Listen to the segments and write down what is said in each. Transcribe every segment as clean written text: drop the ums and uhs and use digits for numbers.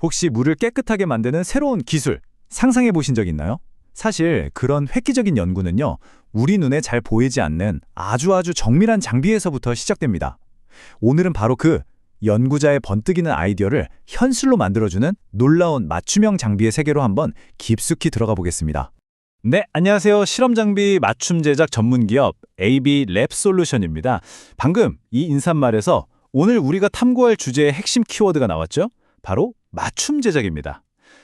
혹시 물을 깨끗하게 만드는 새로운 기술 상상해 보신 적 있나요? 사실 그런 획기적인 연구는요, 우리 눈에 잘 보이지 않는 아주 정밀한 장비에서부터 시작됩니다. 오늘은 바로 그 연구자의 번뜩이는 아이디어를 현실로 만들어주는 놀라운 맞춤형 장비의 세계로 한번 깊숙이 들어가 보겠습니다. 네, 안녕하세요. 실험 장비 맞춤 제작 전문 기업 AB 랩 솔루션입니다. 방금 이 인사말에서 오늘 우리가 탐구할 주제의 핵심 키워드가 나왔죠? 바로 맞춤 제작입니다.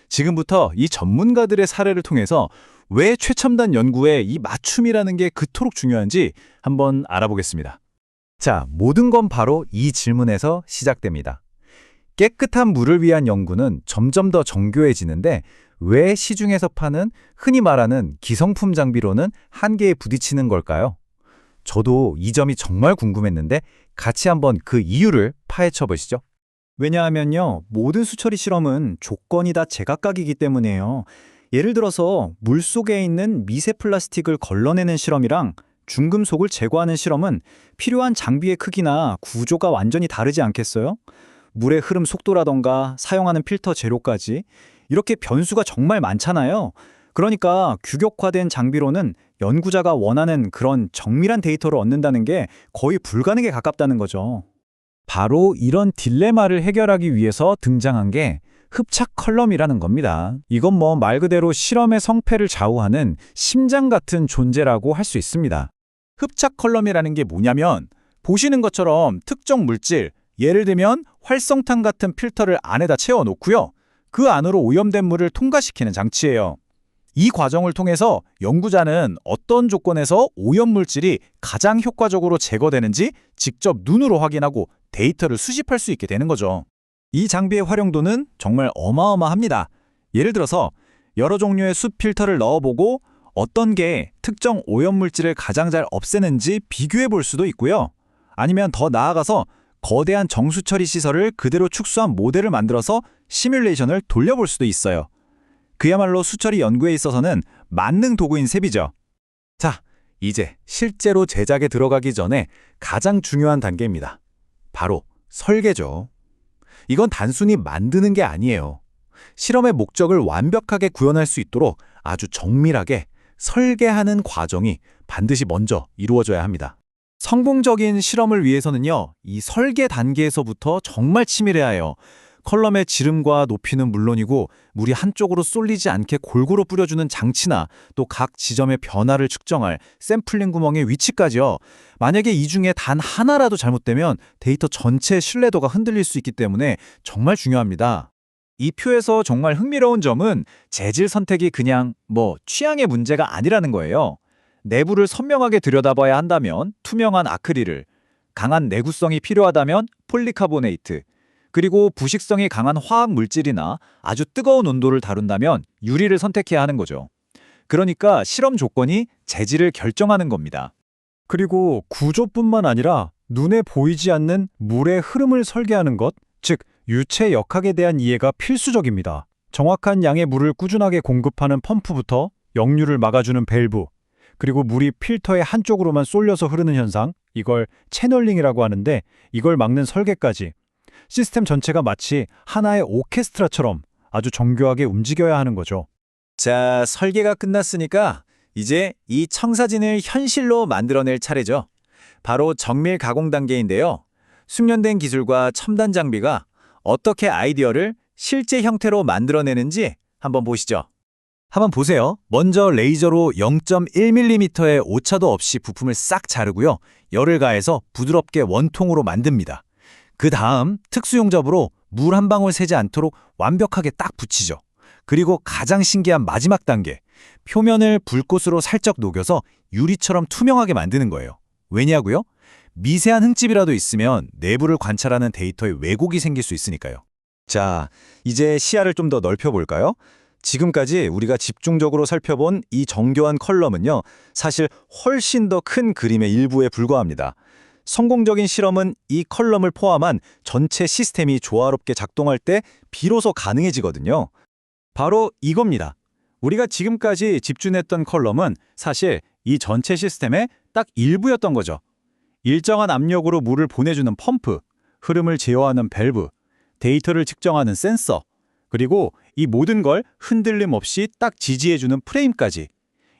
지금부터 이 전문가들의 사례를 통해서 왜 최첨단 연구에 이 맞춤이라는 게 그토록 중요한지 한번 알아보겠습니다. 자, 모든 건 바로 이 질문에서 시작됩니다. 깨끗한 물을 위한 연구는 점점 더 정교해지는데 왜 시중에서 파는 흔히 말하는 기성품 장비로는 한계에 부딪히는 걸까요? 저도 이 점이 정말 궁금했는데 같이 한번 그 이유를 파헤쳐 보시죠. 왜냐하면요, 모든 수처리 실험은 조건이 다 제각각이기 때문에요. 예를 들어서 물속에 있는 미세 플라스틱을 걸러내는 실험이랑 중금속을 제거하는 실험은 필요한 장비의 크기나 구조가 완전히 다르지 않겠어요? 물의 흐름 속도라던가 사용하는 필터 재료까지 이렇게 변수가 정말 많잖아요. 그러니까 규격화된 장비로는 연구자가 원하는 그런 정밀한 데이터를 얻는다는 게 거의 불가능에 가깝다는 거죠. 바로 이런 딜레마를 해결하기 위해서 등장한 게 흡착 컬럼이라는 겁니다. 이건 뭐 말 그대로 실험의 성패를 좌우하는 심장 같은 존재라고 할 수 있습니다. 흡착 컬럼이라는 게 뭐냐면 보시는 것처럼 특정 물질, 예를 들면 활성탄 같은 필터를 안에다 채워놓고요. 그 안으로 오염된 물을 통과시키는 장치예요. 이 과정을 통해서 연구자는 어떤 조건에서 오염물질이 가장 효과적으로 제거되는지 직접 눈으로 확인하고 데이터를 수집할 수 있게 되는 거죠. 이 장비의 활용도는 정말 어마어마합니다. 예를 들어서 여러 종류의 숯 필터를 넣어보고 어떤 게 특정 오염물질을 가장 잘 없애는지 비교해 볼 수도 있고요. 아니면 더 나아가서 거대한 정수처리 시설을 그대로 축소한 모델을 만들어서 시뮬레이션을 돌려볼 수도 있어요. 그야말로 수처리 연구에 있어서는 만능 도구인 셈이죠. 자, 이제 실제로 제작에 들어가기 전에 가장 중요한 단계입니다. 바로 설계죠. 이건 단순히 만드는 게 아니에요. 실험의 목적을 완벽하게 구현할 수 있도록 아주 정밀하게 설계하는 과정이 반드시 먼저 이루어져야 합니다. 성공적인 실험을 위해서는요, 이 설계 단계에서부터 정말 치밀해야 해요. 컬럼의 지름과 높이는 물론이고 물이 한쪽으로 쏠리지 않게 골고루 뿌려주는 장치나 또 각 지점의 변화를 측정할 샘플링 구멍의 위치까지요. 만약에 이 중에 단 하나라도 잘못되면 데이터 전체의 신뢰도가 흔들릴 수 있기 때문에 정말 중요합니다. 이 표에서 정말 흥미로운 점은 재질 선택이 그냥 취향의 문제가 아니라는 거예요. 내부를 선명하게 들여다봐야 한다면 투명한 아크릴을, 강한 내구성이 필요하다면 폴리카보네이트, 그리고 부식성이 강한 화학 물질이나 아주 뜨거운 온도를 다룬다면 유리를 선택해야 하는 거죠. 그러니까 실험 조건이 재질을 결정하는 겁니다. 그리고 구조뿐만 아니라 눈에 보이지 않는 물의 흐름을 설계하는 것, 즉 유체 역학에 대한 이해가 필수적입니다. 정확한 양의 물을 꾸준하게 공급하는 펌프부터 역류를 막아주는 밸브, 그리고 물이 필터의 한쪽으로만 쏠려서 흐르는 현상, 이걸 채널링이라고 하는데 이걸 막는 설계까지 시스템 전체가 마치 하나의 오케스트라처럼 아주 정교하게 움직여야 하는 거죠. 자, 설계가 끝났으니까 이제 이 청사진을 현실로 만들어낼 차례죠. 바로 정밀 가공 단계인데요. 숙련된 기술과 첨단 장비가 어떻게 아이디어를 실제 형태로 만들어내는지 한번 보시죠. 한번 보세요. 먼저 레이저로 0.1mm의 오차도 없이 부품을 싹 자르고요. 열을 가해서 부드럽게 원통으로 만듭니다. 그 다음 특수용접으로 물 한 방울 새지 않도록 완벽하게 딱 붙이죠. 그리고 가장 신기한 마지막 단계, 표면을 불꽃으로 살짝 녹여서 유리처럼 투명하게 만드는 거예요. 왜냐고요? 미세한 흠집이라도 있으면 내부를 관찰하는 데이터에 왜곡이 생길 수 있으니까요. 자, 이제 시야를 좀 더 넓혀볼까요? 지금까지 우리가 집중적으로 살펴본 이 정교한 컬럼은요, 사실 훨씬 더 큰 그림의 일부에 불과합니다. 성공적인 실험은 이 컬럼을 포함한 전체 시스템이 조화롭게 작동할 때 비로소 가능해지거든요. 바로 이겁니다. 우리가 지금까지 집중했던 컬럼은 사실 이 전체 시스템의 딱 일부였던 거죠. 일정한 압력으로 물을 보내주는 펌프, 흐름을 제어하는 밸브, 데이터를 측정하는 센서, 그리고 이 모든 걸 흔들림 없이 딱 지지해주는 프레임까지.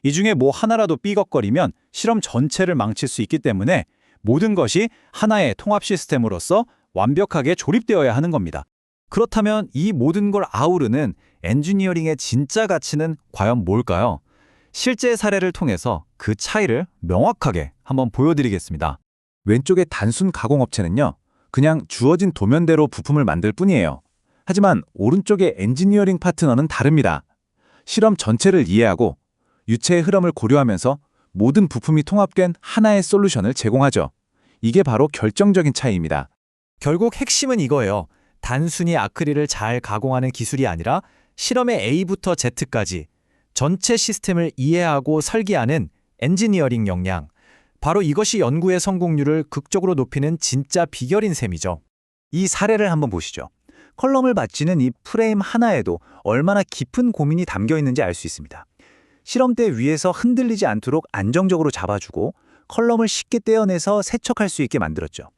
이 중에 뭐 하나라도 삐걱거리면 실험 전체를 망칠 수 있기 때문에 모든 것이 하나의 통합 시스템으로서 완벽하게 조립되어야 하는 겁니다. 그렇다면 이 모든 걸 아우르는 엔지니어링의 진짜 가치는 과연 뭘까요? 실제 사례를 통해서 그 차이를 명확하게 한번 보여드리겠습니다. 왼쪽의 단순 가공업체는요, 그냥 주어진 도면대로 부품을 만들 뿐이에요. 하지만 오른쪽의 엔지니어링 파트너는 다릅니다. 실험 전체를 이해하고 유체의 흐름을 고려하면서 모든 부품이 통합된 하나의 솔루션을 제공하죠. 이게 바로 결정적인 차이입니다. 결국 핵심은 이거예요. 단순히 아크릴을 잘 가공하는 기술이 아니라 실험의 A부터 Z까지 전체 시스템을 이해하고 설계하는 엔지니어링 역량. 바로 이것이 연구의 성공률을 극적으로 높이는 진짜 비결인 셈이죠. 이 사례를 한번 보시죠. 컬럼을 받치는 이 프레임 하나에도 얼마나 깊은 고민이 담겨 있는지 알 수 있습니다. 실험대 위에서 흔들리지 않도록 안정적으로 잡아주고 컬럼을 쉽게 떼어내서 세척할 수 있게 만들었죠.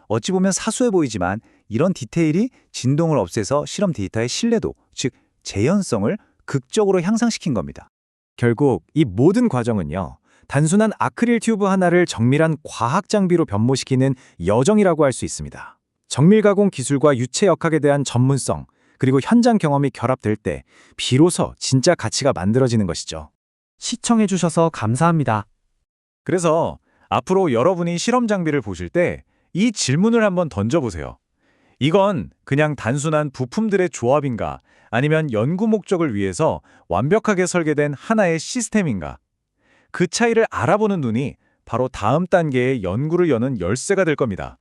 어찌 보면 사소해 보이지만 이런 디테일이 진동을 없애서 실험 데이터의 신뢰도, 즉 재현성을 극적으로 향상시킨 겁니다. 결국 이 모든 과정은요, 단순한 아크릴 튜브 하나를 정밀한 과학 장비로 변모시키는 여정이라고 할 수 있습니다. 정밀 가공 기술과 유체 역학에 대한 전문성, 그리고 현장 경험이 결합될 때 비로소 진짜 가치가 만들어지는 것이죠. 시청해주셔서 감사합니다. 그래서 앞으로 여러분이 실험 장비를 보실 때 이 질문을 한번 던져보세요. 이건 그냥 단순한 부품들의 조합인가, 아니면 연구 목적을 위해서 완벽하게 설계된 하나의 시스템인가? 그 차이를 알아보는 눈이 바로 다음 단계의 연구를 여는 열쇠가 될 겁니다.